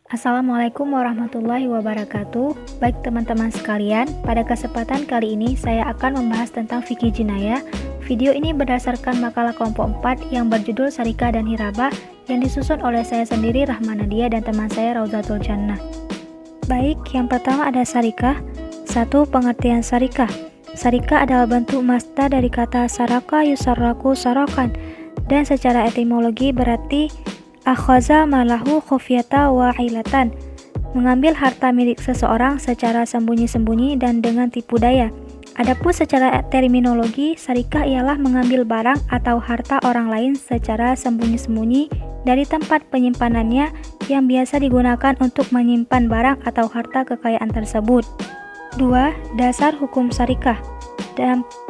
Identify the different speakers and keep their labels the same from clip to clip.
Speaker 1: Assalamualaikum warahmatullahi wabarakatuh. Baik teman-teman sekalian, pada kesempatan kali ini saya akan membahas tentang fikih jinayah. Video ini berdasarkan makalah kelompok 4 yang berjudul Sarikah dan Hirabah yang disusun oleh saya sendiri Rahma Nadia dan teman saya Rauzatul Jannah. Baik, yang pertama ada sarikah. 1. Pengertian sarikah. Sarikah adalah bentuk masdar dari kata saraka yusarraku sarakan, dan secara etimologi berarti akhaza malahu khufyata wa hilatan, mengambil harta milik seseorang secara sembunyi-sembunyi dan dengan tipu daya. Adapun secara terminologi, sarikah ialah mengambil barang atau harta orang lain secara sembunyi-sembunyi dari tempat penyimpanannya yang biasa digunakan untuk menyimpan barang atau harta kekayaan tersebut. 2. Dasar hukum sarikah.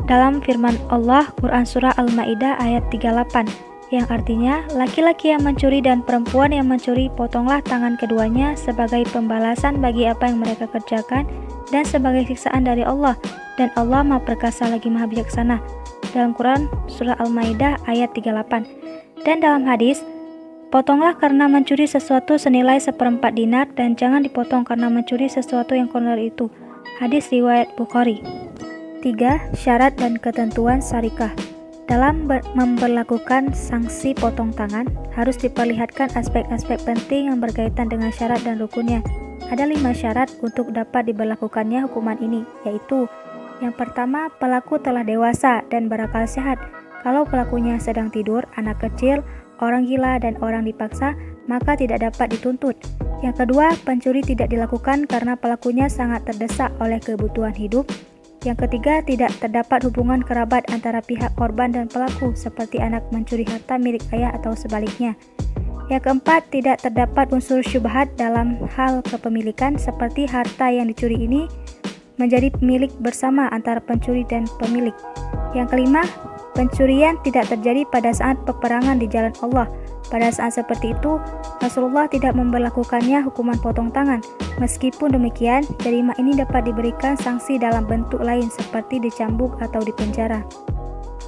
Speaker 1: Dalam firman Allah, Quran Surah Al-Ma'idah ayat 38, yang artinya, laki-laki yang mencuri dan perempuan yang mencuri, potonglah tangan keduanya sebagai pembalasan bagi apa yang mereka kerjakan dan sebagai siksaan dari Allah, dan Allah Maha Perkasa lagi Maha Bijaksana. Dalam Quran Surah Al-Maidah ayat 38. Dan dalam hadis, potonglah karena mencuri sesuatu senilai 1/4 dinar dan jangan dipotong karena mencuri sesuatu yang konar itu. Hadis riwayat Bukhari. 3. Syarat dan ketentuan sarikah. Dalam memberlakukan sanksi potong tangan, harus diperlihatkan aspek-aspek penting yang berkaitan dengan syarat dan rukunnya. Ada 5 syarat untuk dapat diberlakukannya hukuman ini, yaitu: yang pertama, pelaku telah dewasa dan berakal sehat. Kalau pelakunya sedang tidur, anak kecil, orang gila, dan orang dipaksa, maka tidak dapat dituntut. Yang kedua, pencuri tidak dilakukan karena pelakunya sangat terdesak oleh kebutuhan hidup. Yang ketiga, tidak terdapat hubungan kerabat antara pihak korban dan pelaku, seperti anak mencuri harta milik ayah atau sebaliknya. Yang keempat, tidak terdapat unsur syubhat dalam hal kepemilikan, seperti harta yang dicuri ini menjadi milik bersama antara pencuri dan pemilik. Yang kelima, pencurian tidak terjadi pada saat peperangan di jalan Allah. Pada saat seperti itu, Rasulullah tidak memberlakukannya hukuman potong tangan. Meskipun demikian, jarimah ini dapat diberikan sanksi dalam bentuk lain seperti dicambuk atau dipenjara.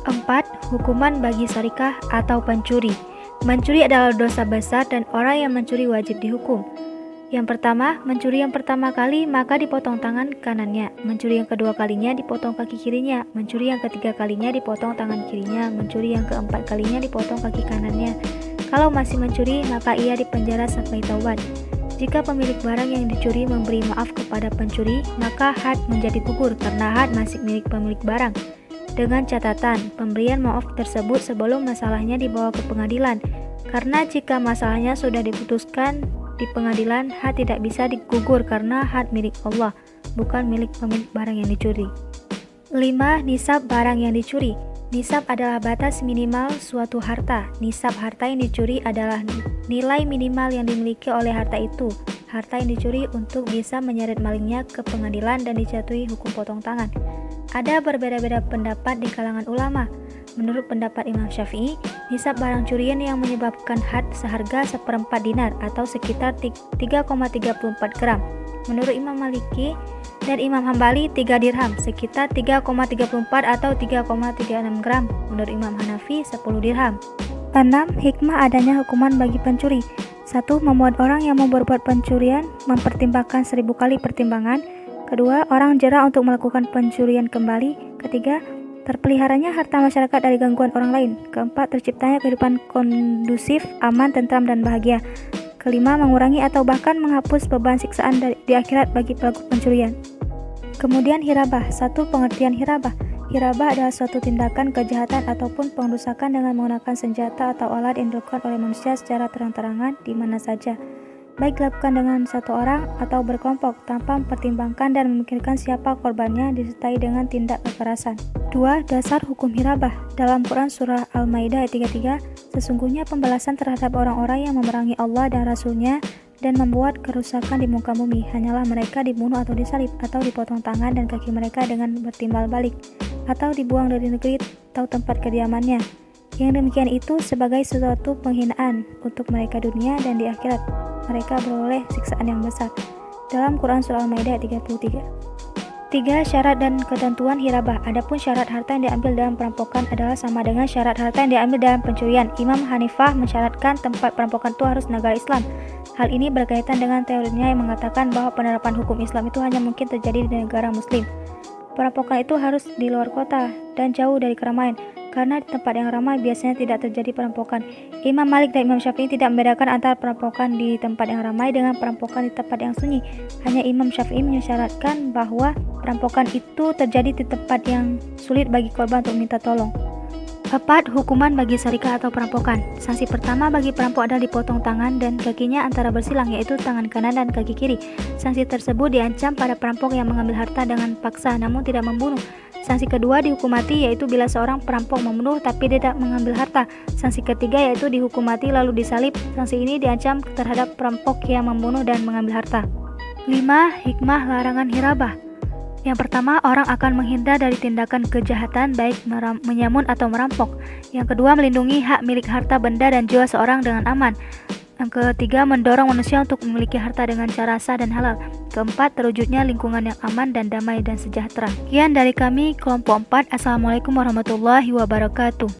Speaker 1: 4. Hukuman bagi sarikah atau pencuri. Mencuri adalah dosa besar dan orang yang mencuri wajib dihukum. Yang pertama, mencuri yang pertama kali maka dipotong tangan kanannya. Mencuri yang kedua kalinya dipotong kaki kirinya. Mencuri yang ketiga kalinya dipotong tangan kirinya. Mencuri yang keempat kalinya dipotong kaki kanannya. Kalau masih mencuri, maka ia dipenjara sampai taubat. Jika pemilik barang yang dicuri memberi maaf kepada pencuri, maka had menjadi gugur karena had masih milik pemilik barang. Dengan catatan, pemberian maaf tersebut sebelum masalahnya dibawa ke pengadilan. Karena jika masalahnya sudah diputuskan di pengadilan, had tidak bisa digugur karena had milik Allah, bukan milik pemilik barang yang dicuri. 5. Nisab barang yang dicuri. Nisab adalah batas minimal suatu harta. Nisab harta yang dicuri adalah nilai minimal yang dimiliki oleh harta itu. Harta yang dicuri untuk bisa menyeret malingnya ke pengadilan dan dijatuhi hukum potong tangan. Ada berbeda-beda pendapat di kalangan ulama. Menurut pendapat Imam Syafi'i, nisab barang curian yang menyebabkan had seharga 1/4 dinar atau sekitar 3,34 gram. Menurut Imam Maliki dan Imam Hambali, 3 dirham sekitar 3,34 atau 3,36 gram. Menurut Imam Hanafi, 10 dirham. 6. Hikmah adanya hukuman bagi pencuri. 1. Membuat orang yang mau berbuat pencurian mempertimbangkan 1000 kali pertimbangan. Kedua, orang jera untuk melakukan pencurian kembali. Ketiga, terpeliharanya harta masyarakat dari gangguan orang lain. Keempat, terciptanya kehidupan kondusif, aman, tentram, dan bahagia. Kelima, mengurangi atau bahkan menghapus beban siksaan di akhirat bagi pelaku pencurian. Kemudian hirabah. 1. Pengertian hirabah. Hirabah adalah suatu tindakan kejahatan ataupun pengerusakan dengan menggunakan senjata atau alat yang dilakukan oleh manusia secara terang-terangan di mana saja, baik dilakukan dengan satu orang atau berkelompok, tanpa mempertimbangkan dan memikirkan siapa korbannya, disertai dengan tindak kekerasan. 2. Dasar hukum hirabah. Dalam Quran Surah Al-Maidah ayat 33, sesungguhnya pembalasan terhadap orang-orang yang memerangi Allah dan Rasul-Nya dan membuat kerusakan di muka bumi hanyalah mereka dibunuh atau disalib, atau dipotong tangan dan kaki mereka dengan bertimbal balik, atau dibuang dari negeri atau tempat kediamannya. Yang demikian itu sebagai suatu penghinaan untuk mereka dunia dan di akhirat mereka beroleh siksaan yang besar. Dalam Quran Surah Al-Maidah 33. 3. Syarat dan ketentuan hirabah. Adapun syarat harta yang diambil dalam perampokan adalah sama dengan syarat harta yang diambil dalam pencurian. Imam Hanifah mensyaratkan tempat perampokan itu harus negara Islam. Hal ini berkaitan dengan teorinya yang mengatakan bahwa penerapan hukum Islam itu hanya mungkin terjadi di negara muslim. Perampokan itu harus di luar kota dan jauh dari keramaian, karena di tempat yang ramai biasanya tidak terjadi perampokan. Imam Malik dan Imam Syafi'i tidak membedakan antara perampokan di tempat yang ramai dengan perampokan di tempat yang sunyi. Hanya Imam Syafi'i mensyaratkan bahwa perampokan itu terjadi di tempat yang sulit bagi korban untuk minta tolong. 4. Hukuman bagi sarikah atau perampokan. Sanksi pertama bagi perampok adalah dipotong tangan dan kakinya antara bersilang, yaitu tangan kanan dan kaki kiri. Sanksi tersebut diancam pada perampok yang mengambil harta dengan paksa namun tidak membunuh. Sanksi kedua dihukum mati, yaitu bila seorang perampok membunuh tapi tidak mengambil harta. Sanksi ketiga yaitu dihukum mati lalu disalib. Sanksi ini diancam terhadap perampok yang membunuh dan mengambil harta. 5. Hikmah larangan hirabah. Yang pertama, orang akan menghindar dari tindakan kejahatan baik menyamun atau merampok. Yang kedua, melindungi hak milik harta benda dan jiwa seorang dengan aman. Yang ketiga, mendorong manusia untuk memiliki harta dengan cara sah dan halal. Keempat, terwujudnya lingkungan yang aman dan damai dan sejahtera. Sekian dari kami, kelompok 4. Assalamualaikum warahmatullahi wabarakatuh.